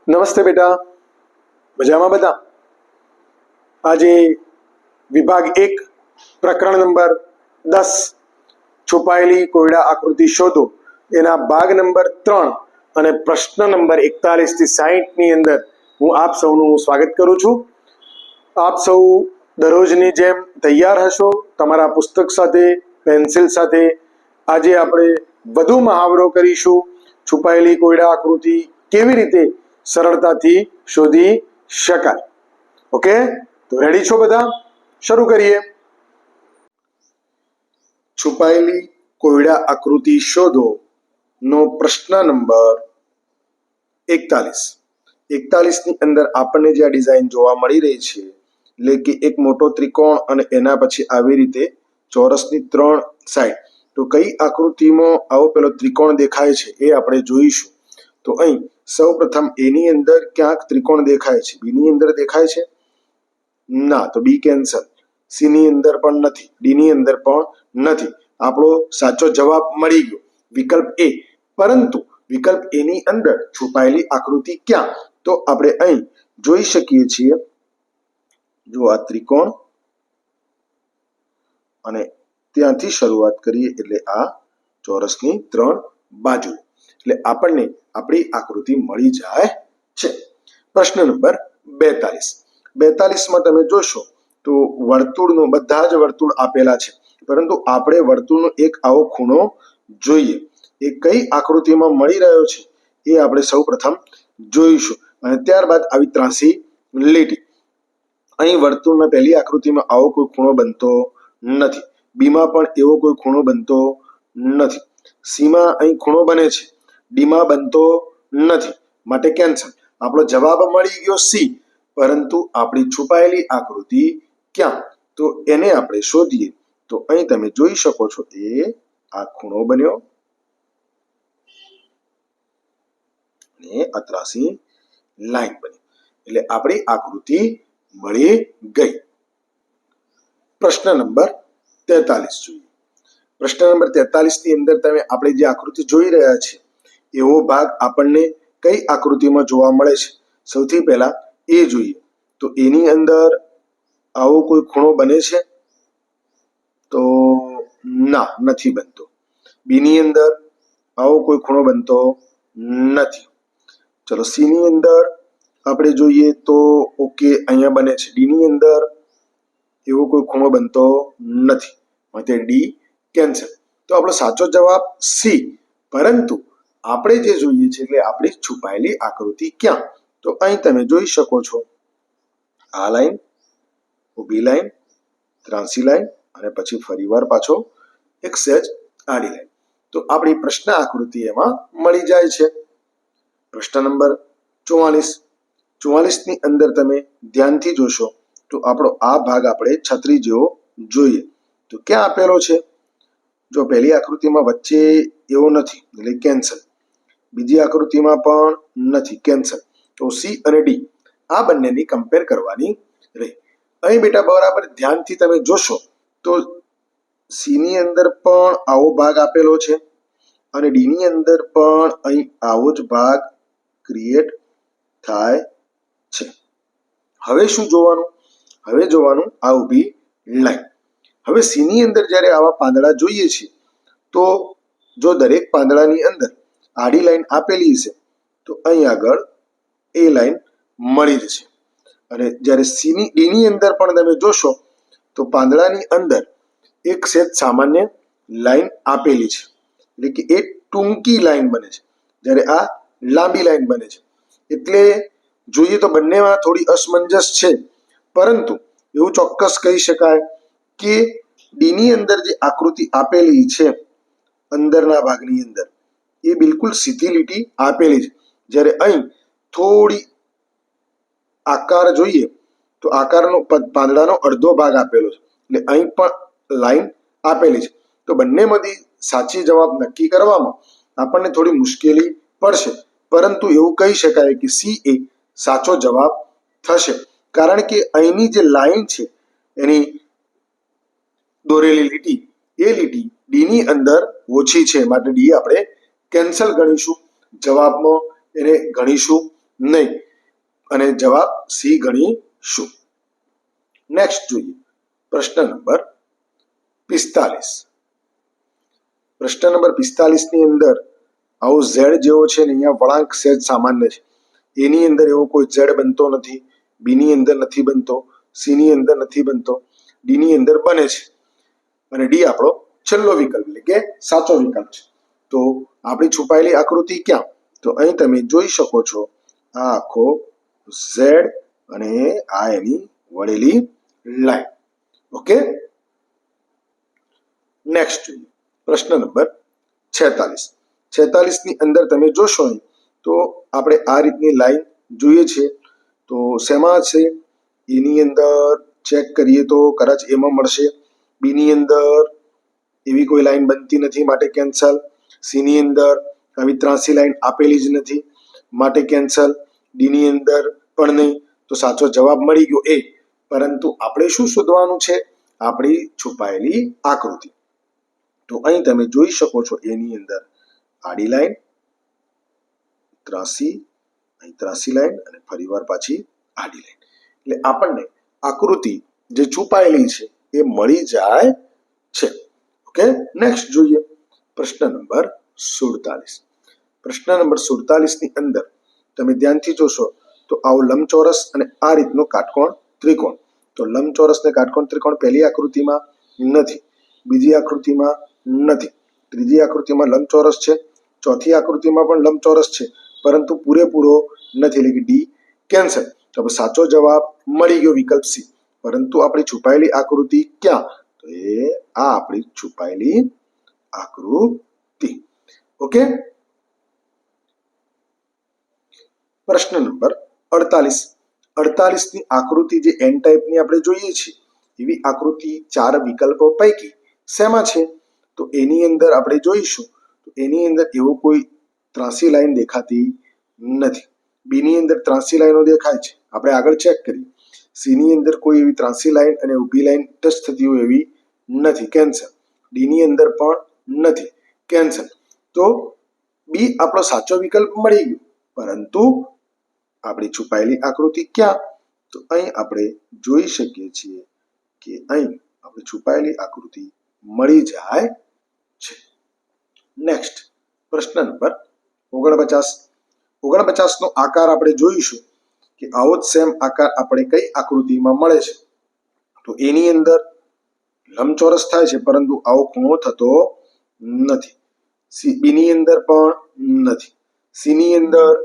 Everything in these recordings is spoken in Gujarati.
નમસ્તે બેટા, મજામાં બધા? આજે વિભાગ 1 પ્રકરણ નંબર 10 છુપાયેલી કોયડા આકૃતિ શોધો એના ભાગ નંબર 3 અને પ્રશ્ન નંબર 41 થી 60 ની અંદર હું આપ સૌનું સ્વાગત કરું છું. આપ સૌ દરરોજની જેમ તૈયાર હશો તમારા પુસ્તક સાથે, પેન્સિલ સાથે. આજે આપણે વધુ મહાવરો કરીશું. છુપાયેલી કોયડા આકૃતિ કેવી રીતે સરળતાથી શોધી શકાય. ઓકે, તો રેડી છો બધા? શરૂ કરીએ. છુપાયેલી કોયડા આકૃતિ શોધો નો પ્રશ્ન નંબર 41 ની અંદર આપણને જે આ ડિઝાઇન જોવા મળી રહી છે, એટલે કે એક મોટો ત્રિકોણ અને એના પછી આવી રીતે ચોરસની 3 સાઈડ. તો કઈ આકૃતિમાં આવો પેલો ત્રિકોણ દેખાય છે એ આપણે જોઈશું. તો અહીં સૌ પ્રથમ એની અંદર ક્યાંક ત્રિકોણ દેખાય છે, બી ની અંદર દેખાય છે? ના, તો બી કેન્સલ. સી ની અંદર પણ નથી, ડી ની અંદર પણ નથી. આપણો સાચો જવાબ મળી ગયો, વિકલ્પ એ. પરંતુ વિકલ્પ એ ની અંદર છુપાયેલી આકૃતિ ક્યાં? તો આપણે અહીં જોઈ શકીએ છીએ. જો આ ત્રિકોણ અને ત્યાંથી શરૂઆત કરીએ એટલે આ ચોરસની 3 બાજુ, એટલે આપણને આપણી આકૃતિ મળી જાય છે. પ્રશ્ન નંબર 42 માં તમે જોશો તો વર્તુળનો બધા જ વર્તુળ આપેલા છે, પરંતુ આપણે વર્તુળનો એક આવો ખૂણો જોઈએ. એ કઈ આકૃતિમાં મળી રહ્યો છે એ આપણે સૌ પ્રથમ જોઈશું, અને ત્યારબાદ આવી ત્રાસી લીટી. અહીં વર્તુળના પહેલી આકૃતિમાં આવો કોઈ ખૂણો બનતો નથી, બીમાં પણ એવો કોઈ ખૂણો બનતો નથી, સીમાં અહીં ખૂણો બને છે, ડીમાં બનતો નથી, માટે કેન્સલ. આપણો જવાબ મળી ગયો સી. પરંતુ આપણી છુપાયેલી આકૃતિ ક્યાં? તો એને આપણે શોધીએ. તો અહીં તમે જોઈ શકો છો એ આ ખૂણો બન્યો અને આ ત્રાસી લાઈન બની, એટલે આપણી આકૃતિ મળી ગઈ. પ્રશ્ન નંબર 43 જોઈએ. પ્રશ્ન નંબર 43 ની અંદર તમે આપણે જે આકૃતિ જોઈ રહ્યા છીએ એવો ભાગ આપણને કઈ આકૃતિમાં જોવા મળે છે? સૌથી પહેલા એ જોઈએ. તો એની અંદર આવો કોઈ ખૂણો બને છે? તો ના, નથી બનતો. બી ની અંદર આવો કોઈ ખૂણો બનતો નથી. ચલો, સી ની અંદર આપણે જોઈએ તો ઓકે, અહીંયા બને છે. ડી ની અંદર એવો કોઈ ખૂણો બનતો નથી, માટે ડી કેન્સલ. તો આપણો સાચો જવાબ સી. પરંતુ આપણે જે જોઈએ છે એટલે આપણી છુપાયેલી આકૃતિ ક્યાં? તો અહીં તમે જોઈ શકો છો આ લાઈન, ઊભી લાઈન, ત્રાંસી લાઈન અને પછી ફરીવાર પાછો એક સહેજ આડી લાઈન. તો આપણી પ્રશ્ન આકૃતિ એમાં મળી જાય છે. પ્રશ્ન નંબર 44 ની અંદર તમે ધ્યાનથી જોશો તો આપણો આ ભાગ આપણે છત્રી જેવો જોઈએ. તો ક્યાં આપેલો છે? જો પહેલી આકૃતિમાં વચ્ચે એવો નથી એટલે કેન્સલ, બીજી આકૃતિમાં પણ નથી, કેન્સલ. તો સી અને ડી આ બંનેની કમ્પેર કરવાની રહી. અહીં બેટા બરાબર ધ્યાનથી તમે જોશો તો સી ની અંદર પણ આવો ભાગ આપેલો છે અને ડી ની અંદર પણ અહીં આવો જ ભાગ ક્રિએટ થાય છે. હવે શું જોવાનું? હવે જોવાનું આ ઊભી લાઈન. હવે સી ની અંદર જ્યારે આવા પાંદડા જોઈએ છે તો જો દરેક પાંદડાની અંદર આડી લાઈન આપેલી છે તો અહીં આગળ એ લાઈન મળી જશે. અને જ્યારે ડી ની અંદર પણ તમે જોશો તો પાંદડાની અંદર એક સેજ સામાન્ય લાઈન આપેલી છે, એટલે કે એ ટૂંકી લાઈન બને છે, જ્યારે આ લાંબી લાઈન બને છે. એટલે જોઈએ તો બંનેમાં થોડી અસમંજસ છે, પરંતુ એવું ચોક્કસ કહી શકાય કે ડી ની અંદર જે આકૃતિ આપેલી છે અંદરના ભાગની અંદર એ બિલકુલ સીધી લીટી આપેલી છે, જ્યારે અહીં થોડી આકાર જોઈએ તો આકારનો પાંદડાનો અડધો ભાગ આપેલો છે, એટલે અહીં પણ લાઈન આપેલી છે. તો બંનેમાંથી સાચી જવાબ નક્કી કરવામાં આપણને થોડી મુશ્કેલી પડશે, પરંતુ એવું કહી શકાય કે સી એ સાચો જવાબ થશે, કારણ કે અહીંની જે લાઈન છે એની દોરેલી લીટી, એ લીટી ડી ની અંદર ઓછી છે, માટે ડી આપણે કેન્સલ ગણીશું. જવાબમાં એને ગણીશું નહીં અને જવાબ સી ગણીશું. નેક્સ્ટ જોઈએ પ્રશ્ન નંબર 45. પ્રશ્ન નંબર 45 ની અંદર આવો ઝેડ જેવો છે ને અહીંયા વળાંક સહેજ સામાન્ય છે. એની અંદર એવો કોઈ ઝેડ બનતો નથી, બી ની અંદર નથી બનતો, સી ની અંદર નથી બનતો, ડી ની અંદર બને છે અને ડી આપણો છેલ્લો વિકલ્પ એટલે કે સાચો વિકલ્પ છે. તો આપણી છુપાયેલી આકૃતિ ક્યાં? તો અહીં તમે જોઈ શકો છો આ આખો ઝેડ અને આ એની વળેલી લાઈન. ઓકે, નેક્સ્ટ જોઈએ પ્રશ્ન નંબર 46. 46 ની અંદર તમે જોશો અહીં તો આપણે આ રીતની લાઈન જોઈએ છે. તો શેમાં છે? એની અંદર ચેક કરીએ તો કદાચ એમાં મળશે. બી ની અંદર એવી કોઈ લાઈન બનતી નથી માટે કેન્સલ. સી ની અંદર આવી ત્રાસી લાઈન આપેલી જ નથી માટે કેન્સલ. ડી ની અંદર પણ નહીં. તો સાચો જવાબ મળી ગયો એ. પરંતુ આપણે શું શોધવાનું છે? આપણી છુપાયેલી આકૃતિ. તો અહીં તમે જોઈ શકો છો એની અંદર આડી લાઈન, ત્રાસી, અહીં ત્રાસી લાઈન અને ફરીવાર પાછી આડી લાઈન. એટલે આપણને આકૃતિ જે છુપાયેલી છે એ મળી જાય છે. ઓકે, નેક્સ્ટ જોઈએ પ્રશ્ન નંબર 47. પ્રશ્ન નંબર 47 ની અંદર તમે ધ્યાનથી જોશો તો આવો લંબચોરસ અને આ રીતનો કાટકોણ ત્રિકોણ. તો લંબચોરસ ને કાટકોણ ત્રિકોણ પહેલી આકૃતિમાં નથી, બીજી આકૃતિમાં નથી, ત્રીજી આકૃતિમાં લંબચોરસ છે, ચોથી આકૃતિમાં પણ લંબચોરસ છે પરંતુ પૂરેપૂરો નથી એટલે કે ડી કેન્સલ. તો સાચો જવાબ મળી ગયો વિકલ્પ સી. પરંતુ આપણી છુપાયેલી આકૃતિ ક્યાં? તો એ આ આપણી છુપાયેલી આકૃતિ. ઓકે, પ્રશ્ન નંબર 48. 48 ની આકૃતિ જે એન ટાઈપની આપણે જોઈએ છીએ એવી આકૃતિ 4 વિકલ્પો પૈકી શેમાં છે? તો એની અંદર આપણે જોઈશું તો એની અંદર એવો કોઈ ત્રાસી લાઈન દેખાતી નથી. બી ની અંદર ત્રાસી લાઈનો દેખાય છે, આપણે આગળ ચેક કરીએ. સી ની અંદર કોઈ એવી ત્રાસી લાઈન અને ઊભી લાઈન ટચ થતી હોય એવી નથી, કેન્સલ. ડી ની અંદર પણ નથી, કેન્સલ. તો બી આપણો સાચો વિકલ્પ મળી ગયો. પરંતુ આપણી છુપાયેલી આકૃતિ ક્યાં? તો અહીં આપણે જોઈ શકીએ છીએ કે અહીં આપણી છુપાયેલી આકૃતિ મળી જાય છે. નેક્સ્ટ પ્રશ્ન નંબર 49. 49 નો આકાર આપણે જોઈશું કે આવો જ સેમ આકાર આપણે કઈ આકૃતિમાં મળે છે? તો એની અંદર લંબચોરસ થાય છે પરંતુ આવો ખૂણો થતો નથી. બી ની અંદર પણ નથી, સી ની અંદર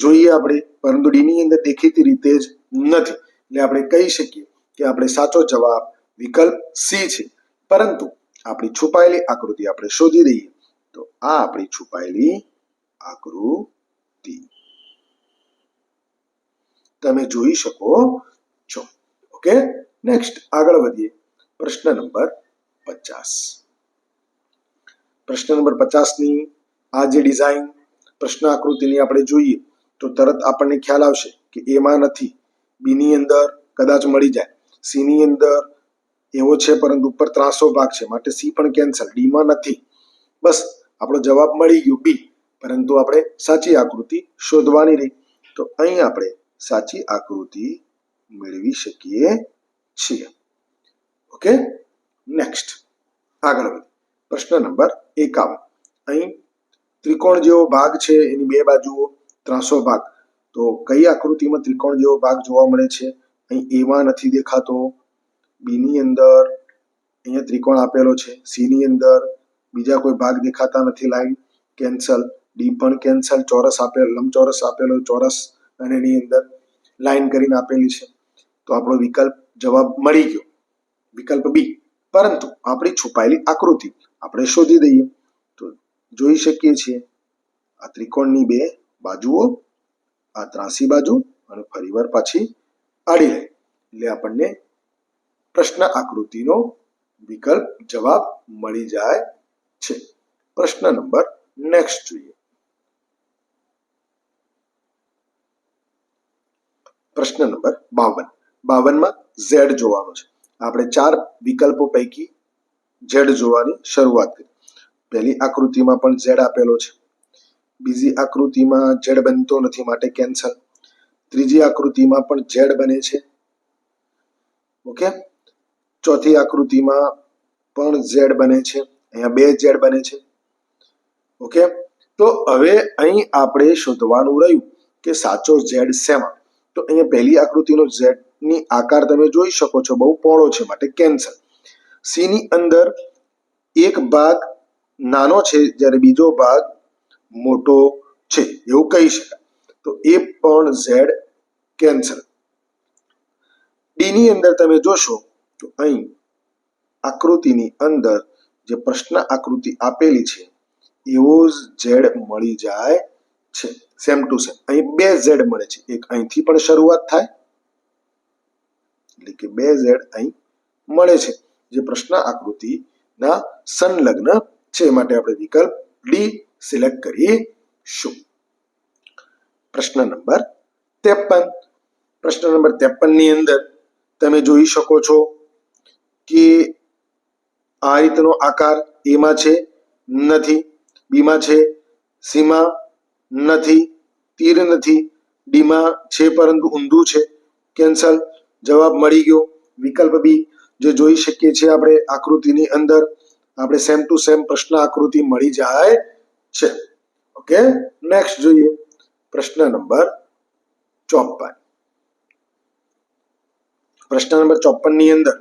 જોઈએ આપણે પરંતુ ડી ની અંદર દેખીતી રીતે જ નથી. એટલે આપણે કહી શકીએ કે આપણે સાચો જવાબ વિકલ્પ સી છે. પરંતુ આપણી છુપાયેલી આકૃતિ આપણે શોધી દઈએ તો આ આપણી છુપાયેલી આકૃતિ તમે જોઈ શકો છો. ઓકે, નેક્સ્ટ આગળ વધીએ પ્રશ્ન નંબર 50. પ્રશ્ન નંબર 50 ની આ જે ડિઝાઇન પ્રશ્ન આકૃતિની આપણે જોઈએ તો તરત આપણને ખ્યાલ આવશે કે એમાં નથી, બી ની અંદર કદાચ મળી જાય, સી ની અંદર એવો છે પરંતુ ઉપર ત્રાસો ભાગ છે માટે સી પણ કેન્સલ, ડી માં નથી. બસ આપણો જવાબ મળી ગયો બી. પરંતુ આપણે સાચી આકૃતિ શોધવાની રહી. તો અહીં આપણે સાચી આકૃતિ મેળવી શકીએ છીએ. ઓકે, નેક્સ્ટ આગળ વધીએ પ્રશ્ન નંબર 51. અહીં ત્રિકોણ જેવો ભાગ છે, એની બે બાજુઓ, ત્રાસો ભાગ. તો કઈ આકૃતિમાં ત્રિકોણ જેવો ભાગ જોવા મળે છે? અહીં એમાં નથી દેખાતો, બી ની અંદર અહીંયા ત્રિકોણ આપેલો છે, સી ની અંદર બીજા કોઈ ભાગ દેખાતા નથી, લાઈન કેન્સલ, ડી પણ કેન્સલ. ચોરસ આપેલ, લંબચોરસ આપેલો, ચોરસ અને એની અંદર લાઈન કરીને આપેલી છે. તો આપણો વિકલ્પ જવાબ મળી ગયો વિકલ્પ બી. પરંતુ આપણી છુપાયેલી આકૃતિ આપણે શોધી દઈએ તો જોઈ શકીએ છીએ આ ત્રિકોણની બે બાજુઓ, આ ત્રાસી બાજુ અને ફરીવાર પાછી આડી લાઈન. એટલે આપણને પ્રશ્ન આકૃતિનો વિકલ્પ જવાબ મળી જાય છે. પ્રશ્ન નંબર નેક્સ્ટ જોઈએ. પ્રશ્ન નંબર 52. 52 માં ઝેડ જોવાનો છે. આપણે 4 વિકલ્પો પૈકી ઝેડ જોવાની શરૂઆત કરી. પહેલી આકૃતિમાં પણ ઝેડ આપેલો છે, બીજી આકૃતિમાં ઝેડ બનતો નથી માટે કેન્સલ. ત્રીજી આકૃતિમાં પણ ઝેડ બને છે. ઓકે, ચોથી આકૃતિમાં પણ ઝેડ બને છે. અહીંયા બે ઝેડ બને છે. ઓકે, તો હવે અહીં આપણે શોધવાનું રહ્યું કે સાચો ઝેડ શેમાં. તો અહીંયા પહેલી આકૃતિનો ઝેડ ની આકાર તમે જોઈ શકો છો, બહુ પહોળો છે માટે કેન્સલ. સી ની અંદર એક ભાગ નાનો છે જ્યારે બીજો ભાગ મોટો છે એવું કહી શકાય, તો એ પણ ઝેડ કેન્સલ. ડી ની અંદર તમે જોશો તો અહીં આકૃતિની અંદર જે પ્રશ્ન આકૃતિ આપેલી છે એવો જ ઝેડ મળી જાય છે, સેમ ટુ સેમ. અહીં બે ઝેડ મળે છે, એક અહીંથી પણ શરૂઆત થાય એટલે કે બે ઝેડ અહીં મળે છે જે પ્રશ્ન આકૃતિના સંલગ્ન છે, માટે આપણે વિકલ્પ ડી સિલેક્ટ કરીશું. પ્રશ્ન નંબર 53. પ્રશ્ન નંબર 53 ની અંદર તમે જોઈ શકો છો કે આ રીતનો આકાર એમાં છે નથી, બીમાં છે, સીમાં નથી, તીર નથી, ડીમાં છે પરંતુ ઊંધું છે, કેન્સલ. જવાબ મળી ગયો વિકલ્પ બી. જે જોઈ શકીએ છીએ આપણે આકૃતિની અંદર આપણે સેમ ટુ સેમ પ્રશ્ન આકૃતિ મળી જાય છે. ઓકે, નેક્સ્ટ જોઈએ પ્રશ્ન નંબર 54. પ્રશ્ન નંબર 54 ની અંદર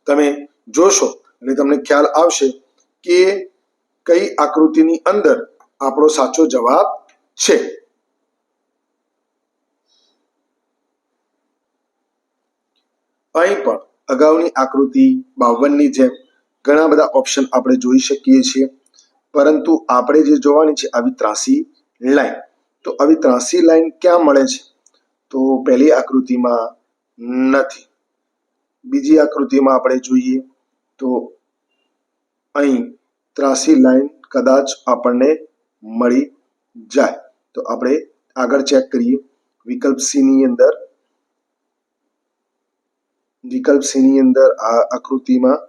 તમે જોશો એટલે તમને ખ્યાલ આવશે કે કઈ આકૃતિની અંદર આપણો સાચો જવાબ છે. અહીં પણ અગાઉની આકૃતિ 52 ની જેમ ઘણા બધા ઓપ્શન આપણે જોઈ શકીએ છીએ, પરંતુ આપણે જે જોવાની છે આવી ત્રાસી લાઈન. તો આવી ત્રાસી લાઈન ક્યાં મળે છે? તો પહેલી આકૃતિમાં નથી, બીજી આકૃતિમાં આપણે જોઈએ તો અહીં ત્રાસી લાઈન કદાચ આપણને મળી જાય. તો આપણે આગળ ચેક કરીએ. વિકલ્પ સી ની અંદર આ આકૃતિમાં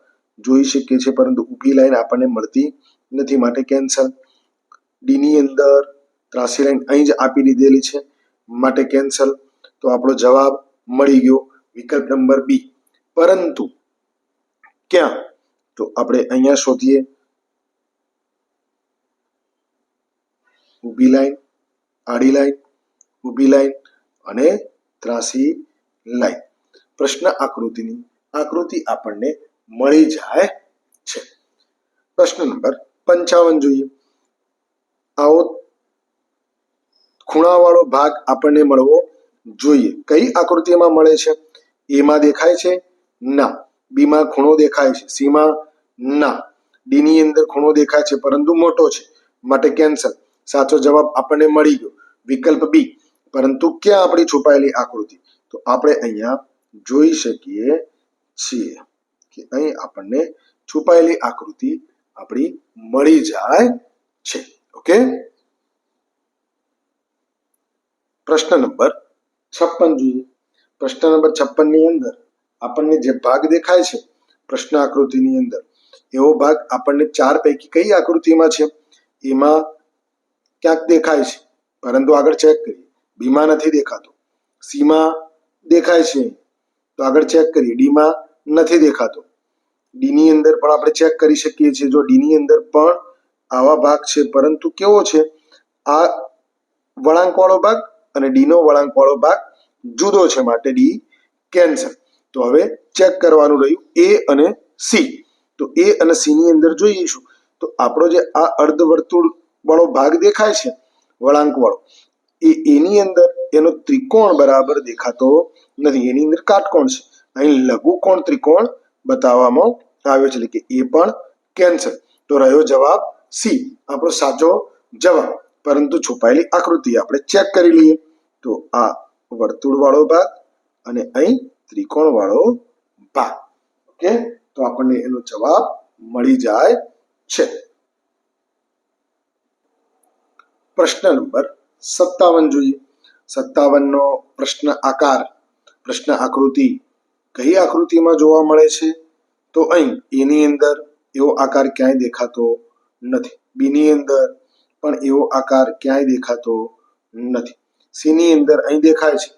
જોઈ શકીએ છીએ પરંતુ ઊભી લાઈન આપણને મળતી નથી માટે કેન્સલ. ડી ની અંદર ત્રાસી લાઈન અહીં જ આપી દીધેલી છે માટે કેન્સલ. તો આપણો જવાબ મળી ગયો વિકલ્પ નંબર બી. પરંતુ ક્યાં? તો આપણે અહીંયા શોધીએ. ઊભી લાઈન, આડી લાઈન, ઊભી લાઈન અને ત્રાસી લાઈન. પ્રશ્ન આકૃતિની આકૃતિ આપણને મળી જાય છે. પ્રશ્ન નંબર 55 જોઈએ. આવો ખૂણાવાળો ભાગ આપણને મળવો જોઈએ. કઈ આકૃતિમાં મળે છે? એમાં દેખાય છે? ના. બીમાં ખૂણો દેખાય છે? સીમાં ના. ડી ની અંદર ખૂણો દેખાય છે પરંતુ મોટો છે માટે કેન્સલ. સાચો જવાબ આપણને મળી ગયો વિકલ્પ બી. પરંતુ ક્યાં આપણી છુપાયેલી આકૃતિ? તો આપણે અહીંયા જોઈ શકીએ છીએ કે અહીં આપણને છુપાયેલી આકૃતિ આપણી મળી જાય છે. ઓકે, પ્રશ્ન નંબર 56 જોઈએ. પ્રશ્ન નંબર 56 ની અંદર આપણને જે ભાગ દેખાય છે પ્રશ્ન આકૃતિની અંદર એવો ભાગ આપણને ચાર પૈકી કઈ આકૃતિમાં છે? એમાં ક્યાંક દેખાય છે પરંતુ આગળ ચેક કરીએ. બીમાં નથી દેખાતો, સીમાં દેખાય છે તો આગળ ચેક કરીએ. ડીમાં નથી દેખાતો. ડી ની અંદર પણ આપણે ચેક કરી શકીએ છીએ. જો ડી ની અંદર પણ આવા ભાગ છે પરંતુ કેવો છે? આ વળાંકવાળો ભાગ અને ડી નો વળાંકવાળો ભાગ જુદો છે માટે ડી કેન્સલ. તો હવે ચેક કરવાનું રહ્યું એ અને સી. તો એ અને સી ની અંદર જોઈશું તો આપણો જે આ અર્ધવર્તુળ વાળો ભાગ દેખાય છે વળાંકવાળો, એની અંદર એનો ત્રિકોણ બરાબર દેખાતો નથી. એની અંદર કાટકોણ છે. અહીં લઘુકોણ ત્રિકોણ બતાવવામાં આવ્યો છે એટલે કે એ પણ કેન્સલ. તો રહ્યો જવાબ સી આપણો સાચો જવાબ. પરંતુ છુપાયેલી આકૃતિ આપણે ચેક કરી લઈએ. તો આ વર્તુળ વાળો ભાગ અને અહીં ત્રિકોણ વાળો ભાગ. ઓકે, તો આપણને એનો જવાબ મળી જાય છે. પ્રશ્ન નંબર 57 જોઈએ. 57 નો પ્રશ્ન આકાર, પ્રશ્ન આકૃતિ કઈ આકૃતિમાં જોવા મળે છે? તો અહીં એની અંદર એવો આકાર ક્યાંય દેખાતો નથી. બી ની અંદર, પણ એવો આકાર ક્યાંય દેખાતો નથી. સી ની અંદર અહીં દેખાય છે,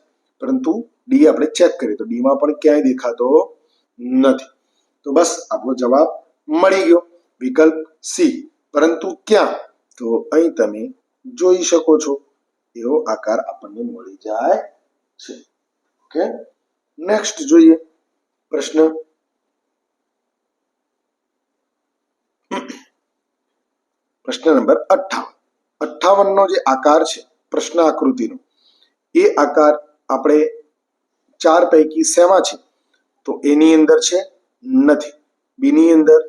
પરંતુ ડી આપણે ચેક કરીએ તો ડી માં પણ ક્યાંય દેખાતો નથી. તો બસ આપણો જવાબ મળી ગયો, વિકલ્પ સી. પરંતુ ક્યાં? તો અહીં તમે જોઈ શકો છો એવો આકાર આપણને મળી જાય છે. ઓકે, નેક્સ્ટ જોઈએ પ્રશ્ન નંબર 58 નો જે આકાર છે પ્રશ્ન આકૃતિનો, એ આકાર આપણે ચાર પૈકી શેમાં છે? તો એ ની અંદર છે, નથી. બી ની અંદર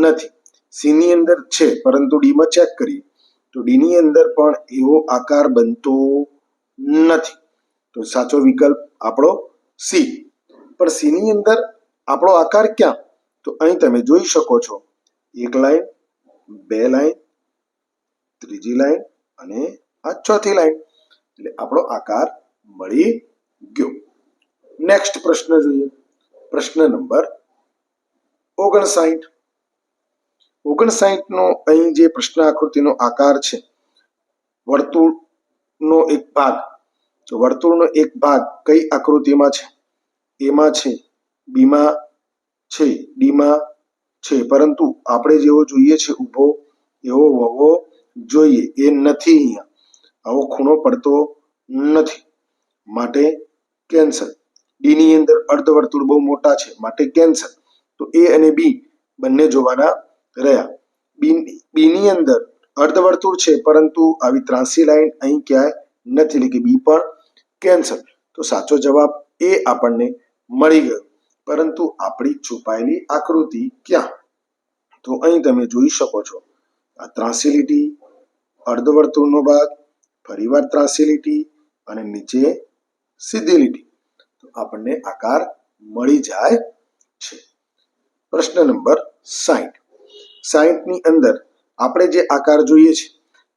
નથી. સી ની અંદર છે, પરંતુ ડી માં ચેક કરીએ તો ડી ની અંદર પણ એવો આકાર બનતો નથી. તો સાચો વિકલ્પ આપણો સી. પણ સી ની અંદર આપણો આકાર ક્યાં? તો અહીં તમે જોઈ શકો છો, એક લાઈન, બે લાઈન, ત્રીજી લાઈન અને આ ચોથી લાઈન. એટલે આપણો આકાર મળી ગયો. નેક્સ્ટ પ્રશ્ન જોઈએ, પ્રશ્ન નંબર 59 નો અહીં જે પ્રશ્ન આકૃતિનો આકાર છે, વર્તુળનો એક ભાગ. તો વર્તુળનો એક ભાગ કઈ આકૃતિમાં છે? એમાં છે, બીમાં છે, ડીમાં છે, પરંતુ આપણે જેવો જોઈએ છે ઊભો એવો હોવો જોઈએ, એ નથી. અહીંયા આવો ખૂણો પડતો નથી, માટે કેન્સલ. ડી ની અંદર અર્ધવર્તુળ બહુ મોટા છે, માટે કેન્સલ. તો એ અને બી બંને જોવાના રહ્યા. બી ની અંદર અર્ધવર્તુળ છે, પરંતુ આવી ત્રાંસી લાઈન અહીં ક્યાંય નથી, એટલે કે બી પણ કેન્સલ. તો સાચો જવાબ એ આપણને મળી ગયો. પરંતુ આપણી છુપાયેલી આકૃતિ ક્યાં? તો અહીં તમે જોઈ શકો છો, આ ત્રાંસી લીટી, અર્ધવર્તુળનો ભાગ, ફરીવાર ત્રાંસી લીટી અને નીચે સીધી લીટી. તો આપણને આકાર મળી જાય છે. પ્રશ્ન નંબર 60 ની અંદર આપણે જે આકાર જોઈએ છે,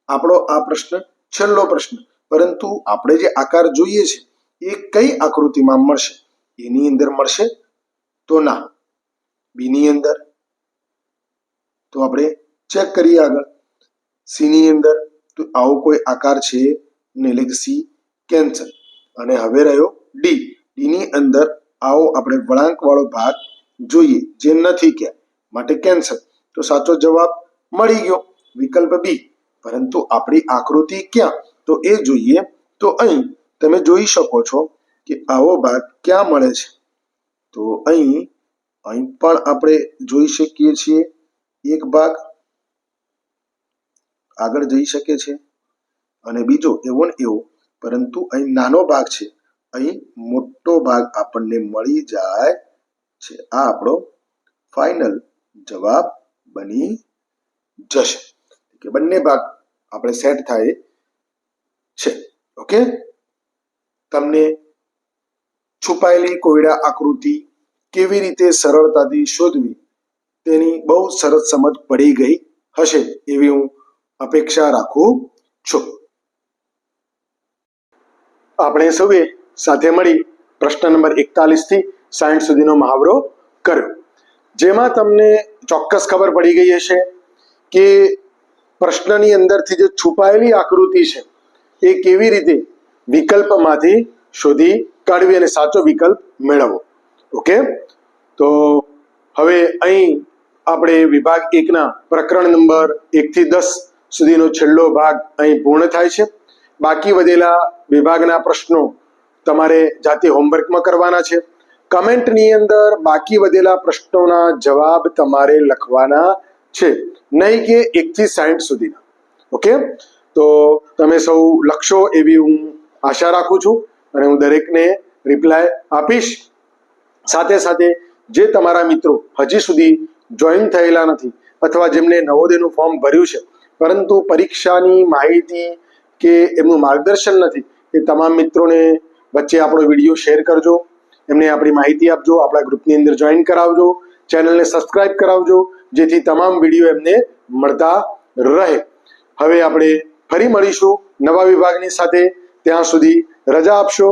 આપણો આ પ્રશ્ન છેલ્લો પ્રશ્ન, પરંતુ આપણે જે આકાર જોઈએ છે એ કઈ આકૃતિમાં મળશે? એની અંદર મળશે તો ના. બી ની અંદર તો આપણે ચેક કરીએ આગળ. સી ની અંદર તો આવો કોઈ આકાર છે નહીં, એટલે કે સી કેન્સલ. અને હવે રહ્યો ડી. ડી ની અંદર આવો આપણે વળાંક વાળો ભાગ જોઈએ, જે નથી ક્યાં, માટે કેન્સલ. તો સાચો જવાબ મળી ગયો, વિકલ્પ બી. પરંતુ આપણી આકૃતિ ક્યાં? તો એ જોઈએ. તો અહીં તમે જોઈ શકો છો કે આવો ભાગ ક્યાં મળે છે? તો અહીં પણ આપણે જોઈ શકીએ છીએ એક ભાગ આગળ જઈ શકે છે અને બીજો એવો ને એવો, પરંતુ અહીં નાનો ભાગ છે, અહીં મોટો ભાગ આપણને મળી જાય છે. આ આપણો ફાઇનલ જવાબ બની જશે, કે બંને ભાગ આપણે સેટ થાય છે. ઓકે, તમને છુપાયેલી કોયડા આકૃતિ કેવી રીતે સરળતાથી શોધવી તેની બહુ સરસ સમજ પડી ગઈ હશે એવી હું અપેક્ષા રાખું છું. આપણે સૌએ સાથે મળી પ્રશ્ન નંબર 41 થી 60 સુધીનો મહાવરો કર્યો, જેમાં તમને ચોક્કસ ખબર પડી ગઈ હશે કે પ્રશ્નની અંદરથી જે છુપાયેલી આકૃતિ છે એ કેવી રીતે વિકલ્પમાંથી શોધી કાઢવી અને સાચો વિકલ્પ મેળવવો. ઓકે, તો હવે અહીં આપણે વિભાગ 1 ના પ્રકરણ નંબર 1 થી 10 સુધીનો છેલ્લો ભાગ અહીં પૂર્ણ થાય છે. બાકી વધેલા વિભાગના પ્રશ્નો તમારે જાતે હોમવર્કમાં કરવાના છે. કમેન્ટની અંદર બાકી વધેલા પ્રશ્નોના જવાબ તમારે લખવાના છે, નહીં કે 1 થી 60 સુધીના. ઓકે, તો તમે સૌ લખશો એવી હું આશા રાખું છું અને હું દરેકને રિપ્લાય આપીશ. સાથે સાથે જે તમારા મિત્રો હજી સુધી જોઈન થયેલા નથી અથવા જેમને નવોદયનું ફોર્મ ભર્યું છે પરંતુ પરીક્ષાની માહિતી કે એમનું માર્ગદર્શન નથી, એ તમામ મિત્રોને વચ્ચે આપણો વિડીયો શેર કરજો, એમને આપણી માહિતી આપજો, આપણા ગ્રુપની અંદર જોઈન કરાવજો, ચેનલને સબસ્ક્રાઇબ કરાવજો, જેથી તમામ વિડીયો એમને મળતા રહે. હવે આપણે ફરી મળીશું નવા વિભાગની સાથે. ત્યાં સુધી રજા આપશો.